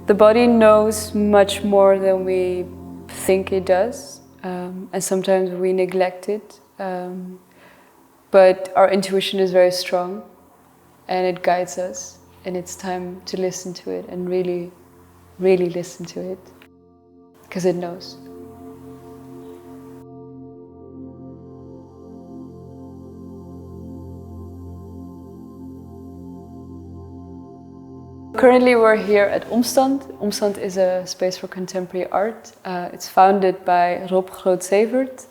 The body knows much more than we think it does, and sometimes we neglect it. But our intuition is very strong, and it guides us, and it's time to listen to it and really, really listen to it, because it knows. Currently we're here at Omstand. Omstand is a space for contemporary art. It's founded by Rob Groot-Zevert.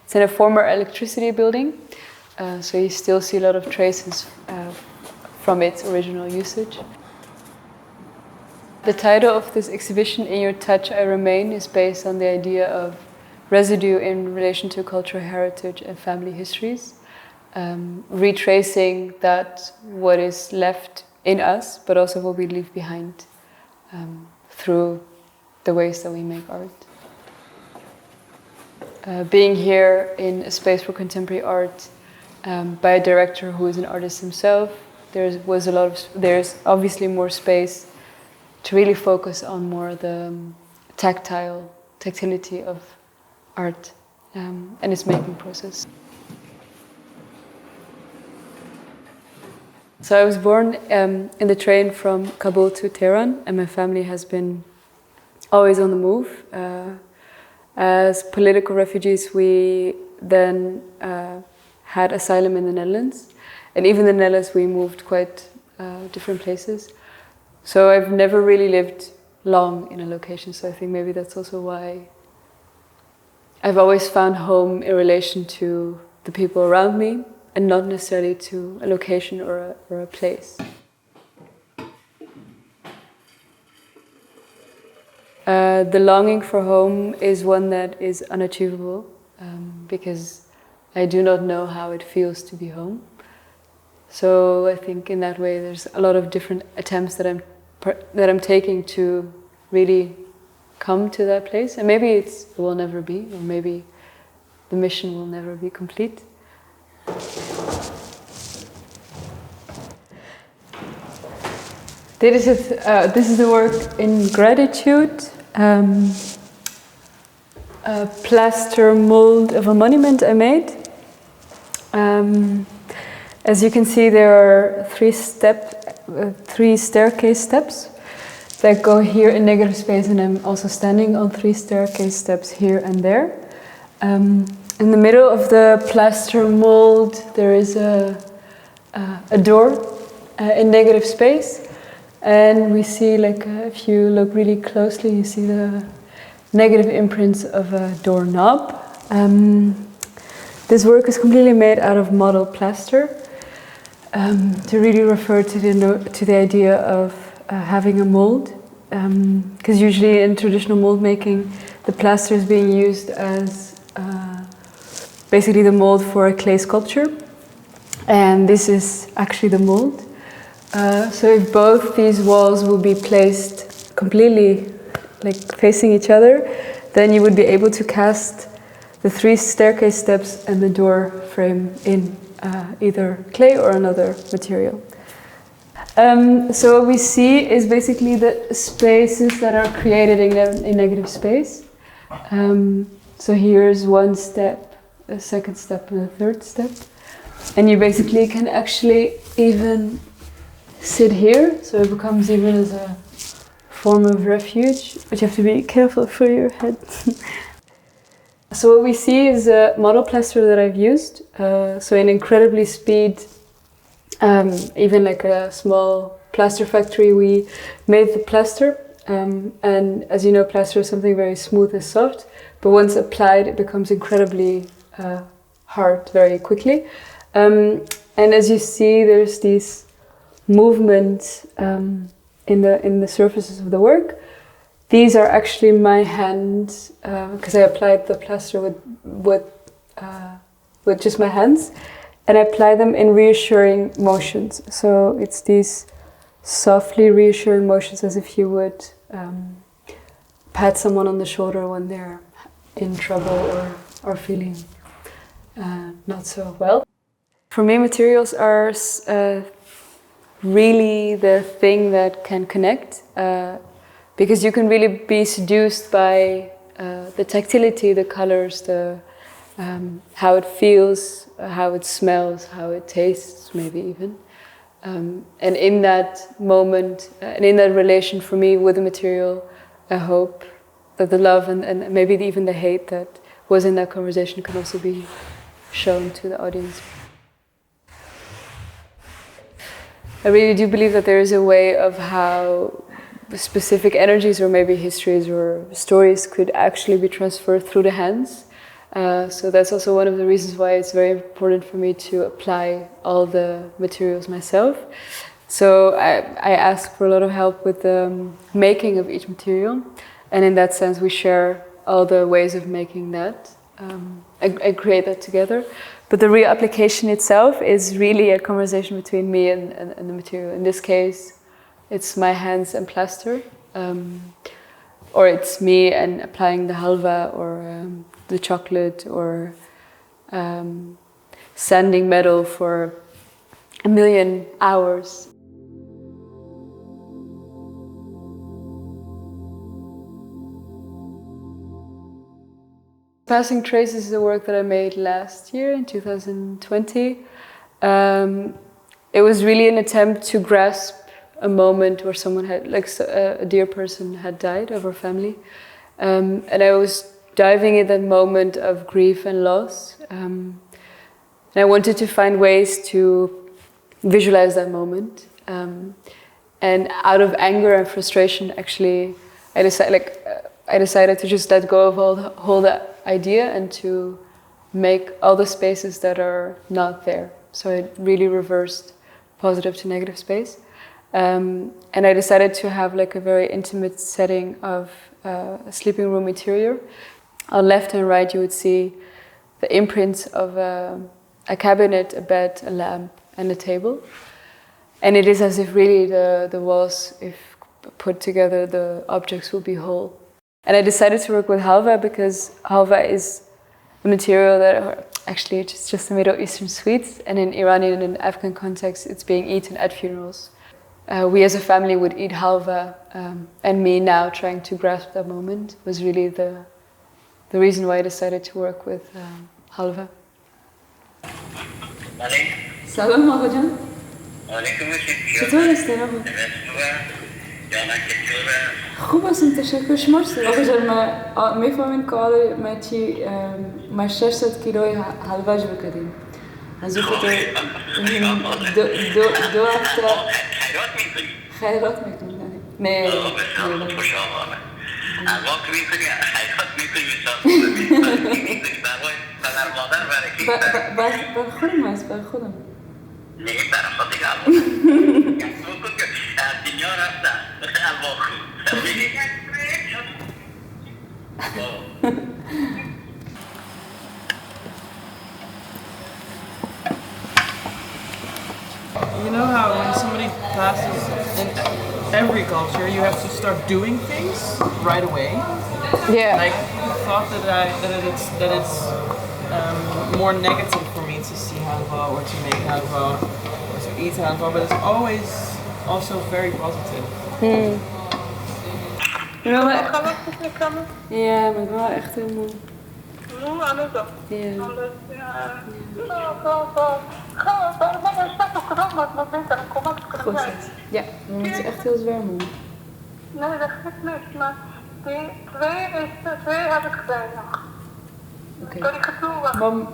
It's in a former electricity building, so you still see a lot of traces from its original usage. The title of this exhibition, In Your Touch I Remain, is based on the idea of residue in relation to cultural heritage and family histories, retracing that what is left in us, but also what we leave behind through the ways that we make art. Being here in a space for contemporary art by a director who is an artist himself, there's obviously more space to really focus on more the tactility of art and its making process. So I was born in the train from Kabul to Tehran, and my family has been always on the move. As political refugees, we then had asylum in the Netherlands, and even in the Netherlands we moved quite different places. So I've never really lived long in a location, so I think maybe that's also why I've always found home in relation to the people around me, and not necessarily to a location or a place. The longing for home is one that is unachievable, because I do not know how it feels to be home. So I think in that way there's a lot of different attempts that I'm taking to really come to that place. And maybe it will never be, or maybe the mission will never be complete. This is the work in gratitude, a plaster mold of a monument I made. As you can see, there are three staircase steps that go here in negative space, and I'm also standing on 3 staircase steps here and there. In the middle of the plaster mold, there is a door in negative space, and we see, like, if you look really closely, you see the negative imprints of a doorknob. This work is completely made out of model plaster, to really refer to the idea of having a mold, because usually in traditional mold making, the plaster is being used as basically the mold for a clay sculpture, and this is actually the mold. So if both these walls will be placed completely like facing each other, then you would be able to cast the 3 staircase steps and the door frame in either clay or another material. So what we see is basically the spaces that are created in negative space. So here's one step, a second step, and a third step. And you basically can actually even sit here, so it becomes even as a form of refuge, but you have to be careful for your head. So what we see is a model plaster that I've used. So in incredibly speed, even like a small plaster factory, we made the plaster. And as you know, plaster is something very smooth and soft, but once applied, it becomes incredibly hard very quickly. And as you see, there's these movements in the surfaces of the work. These are actually my hands, because I applied the plaster with just my hands, and I apply them in reassuring motions. So it's these softly reassuring motions, as if you would pat someone on the shoulder when they're in trouble or feeling not so well. For me, materials are really the thing that can connect. because you can really be seduced by the tactility, the colors, how it feels, how it smells, how it tastes, maybe even. And in that moment, and in that relation for me with the material, I hope that the love and maybe even the hate that was in that conversation can also be shown to the audience. I really do believe that there is a way of how specific energies or maybe histories or stories could actually be transferred through the hands. So that's also one of the reasons why it's very important for me to apply all the materials myself. So I ask for a lot of help with the making of each material, and in that sense we share all the ways of making that and create that together. But the real application itself is really a conversation between me and the material. In this case, it's my hands and plaster, or it's me and applying the halva or the chocolate, or sanding metal for 1,000,000 hours. Passing Traces is a work that I made last year in 2020. It was really an attempt to grasp a moment where someone had, like a dear person had died of our family. And I was diving in that moment of grief and loss. And I wanted to find ways to visualize that moment. And out of anger and frustration, actually, I decided to just let go of all the idea and to make all the spaces that are not there. So I really reversed positive to negative space. And I decided to have like a very intimate setting of a sleeping room interior. On left and right you would see the imprints of a cabinet, a bed, a lamp and a table. And it is as if really the walls, if put together, the objects will be whole. And I decided to work with halva because halva is a material that actually it's just a Middle Eastern sweet, and in Iranian and Afghan context it's being eaten at funerals. We as a family would eat halva, and me now trying to grasp that moment was really the reason why I decided to work with halva. سلام آقا جان. چطور هستی آقا؟ خوب هستم تشکر شما چطور؟ آقا جان ما میفهمین کار ما چی ما 600 کیلوی حلواج بکردیم. از اون خاطر دو هفته خیرات میکنیم. نه بر خودم هست بر خودم. You know how when somebody passes in every culture, you have to start doing things right away. Yeah. Like I thought that it's more negative for me to see halva or to make halva or to eat halva, but it's always also very positive. Ja, maar wel echt heel mooi. Goed. Ja, dan moet je echt heel zwaar doen. Nee, dat geeft niks, maar die twee heb ik gedaan nog. Okay.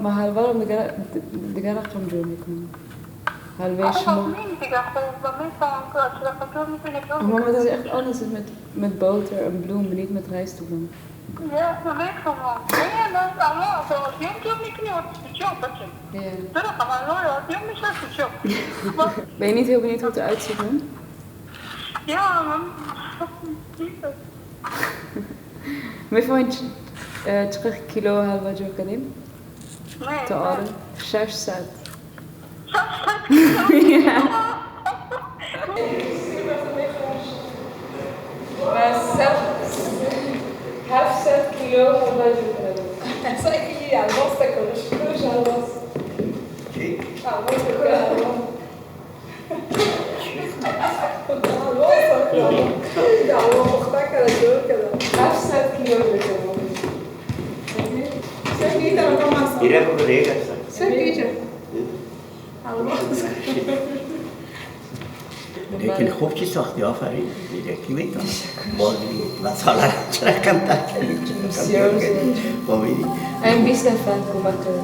Maar haal wel om de garage van Johnny komen. Halweer schmoel. Maar het is echt anders met boter en bloem, niet met rijsttoebloem. Ja, dat weet ik wel. Nee, dat is allemaal zo. Je moet niet meer op de job, dat je. Ja. Dat is allemaal loyal. Je moet niet op de job. Ben je niet heel benieuwd hoe het eruit ziet, man? Ja, man. Dat is niet zo. Maar vond je 3 kilo halva jo kadim? Nee. تعال 6 ساعات. Half set kilo halva jo kadim. Sai que a nossa conosco já nós. A nossa conosco. Já vou mostrar que ريغا سكيجة लेकिन खूब चीज वक्त Afreen directly तो body वाला चला कंटा body I'm busy fan kumakan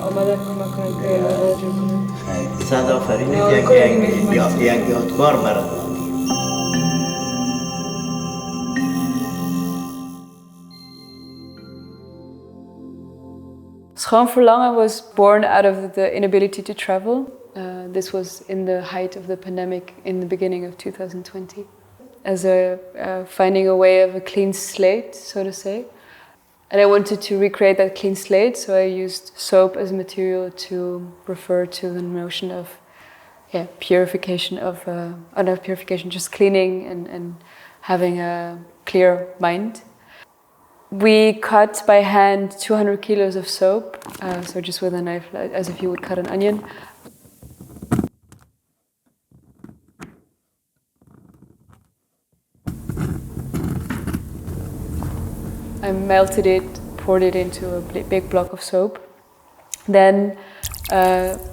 Omada kumakan सादा आफरीन या kvar bara Schoon Verlangen was born out of the inability to travel. This was in the height of the pandemic in the beginning of 2020. As finding a way of a clean slate, so to say. And I wanted to recreate that clean slate, so I used soap as material to refer to the notion of purification not purification, just cleaning and having a clear mind. We cut by hand 200 kilos of soap, so just with a knife, as if you would cut an onion. I melted it, poured it into a big block of soap. Then,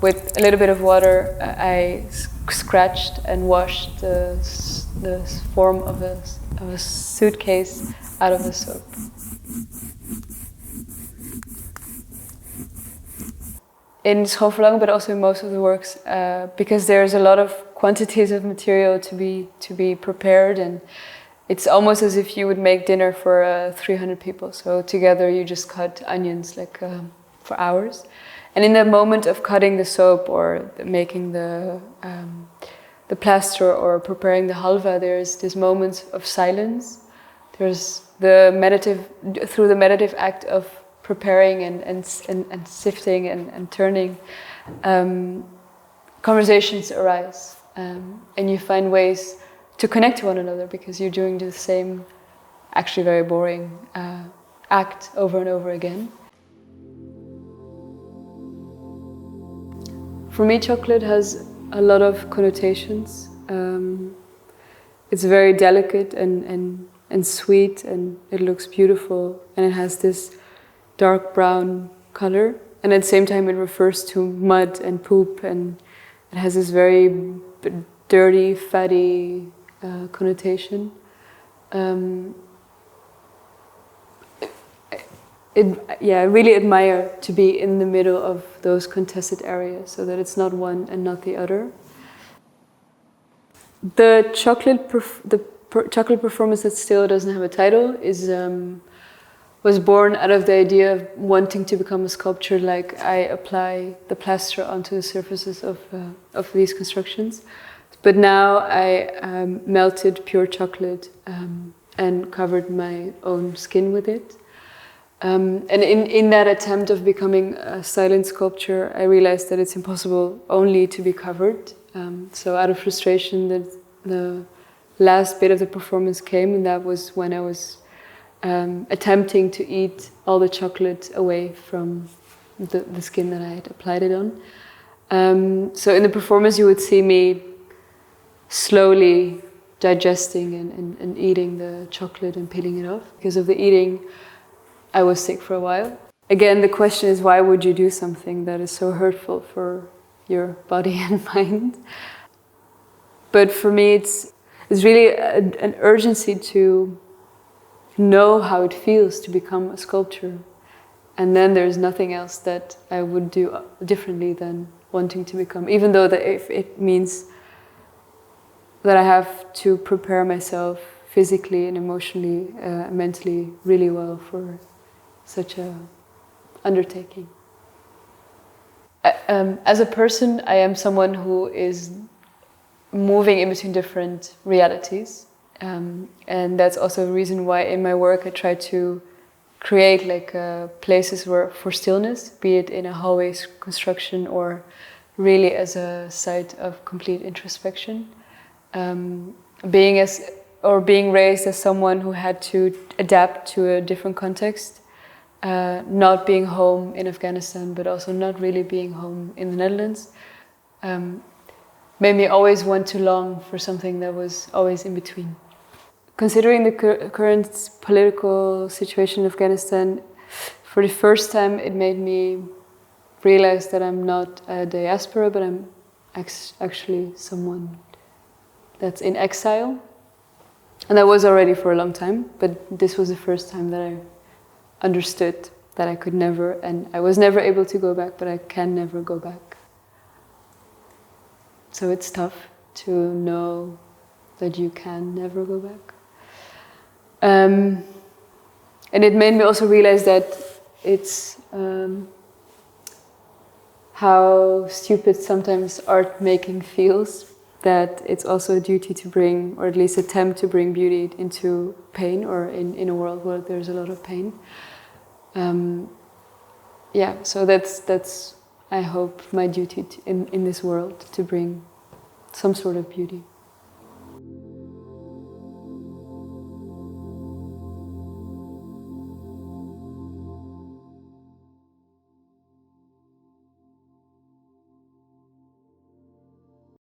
with a little bit of water, I scratched and washed the form of a suitcase out of the soap. In Schoon Verlangen, but also in most of the works, because there's a lot of quantities of material to be prepared, and it's almost as if you would make dinner for 300 people. So together you just cut onions for hours, and in the moment of cutting the soap or making the plaster or preparing the halva, there's this moment of silence. There's through the meditative act of preparing and sifting and turning, conversations arise, and you find ways to connect to one another because you're doing the same, actually very boring act over and over again. For me, chocolate has a lot of connotations. It's very delicate and sweet, and it looks beautiful, and it has this dark brown color, and at the same time it refers to mud and poop, and it has this very dirty, fatty connotation. I really admire to be in the middle of those contested areas, so that it's not one and not the other. The chocolate performance that still doesn't have a title was born out of the idea of wanting to become a sculptor. Like, I apply the plaster onto the surfaces of these constructions, but now I melted pure chocolate and covered my own skin with it. And in that attempt of becoming a silent sculpture, I realized that it's impossible only to be covered. So out of frustration, the last bit of the performance came, and that was when I was attempting to eat all the chocolate away from the skin that I had applied it on. So in the performance you would see me slowly digesting and eating the chocolate and peeling it off. Because of the eating, I was sick for a while. Again, the question is, why would you do something that is so hurtful for your body and mind? But for me, it's really an urgency to know how it feels to become a sculptor. And then there's nothing else that I would do differently than wanting to become, even though if it means that I have to prepare myself physically and emotionally, mentally really well for such a undertaking. As a person, I am someone who is moving in between different realities. And that's also a reason why in my work I try to create places for stillness, be it in a hallway construction or really as a site of complete introspection. Being raised as someone who had to adapt to a different context, not being home in Afghanistan, but also not really being home in the Netherlands, made me always want to long for something that was always in between. Considering the current political situation in Afghanistan, for the first time, it made me realize that I'm not a diaspora, but I'm actually someone that's in exile. And I was already for a long time, but this was the first time that I understood that I could never, and I was never able to go back, but I can never go back. So it's tough to know that you can never go back. And it made me also realize that it's how stupid sometimes art making feels, that it's also a duty to bring, or at least attempt to bring beauty into pain, or in a world where there's a lot of pain. Yeah, so that's I hope my duty in this world, to bring some sort of beauty.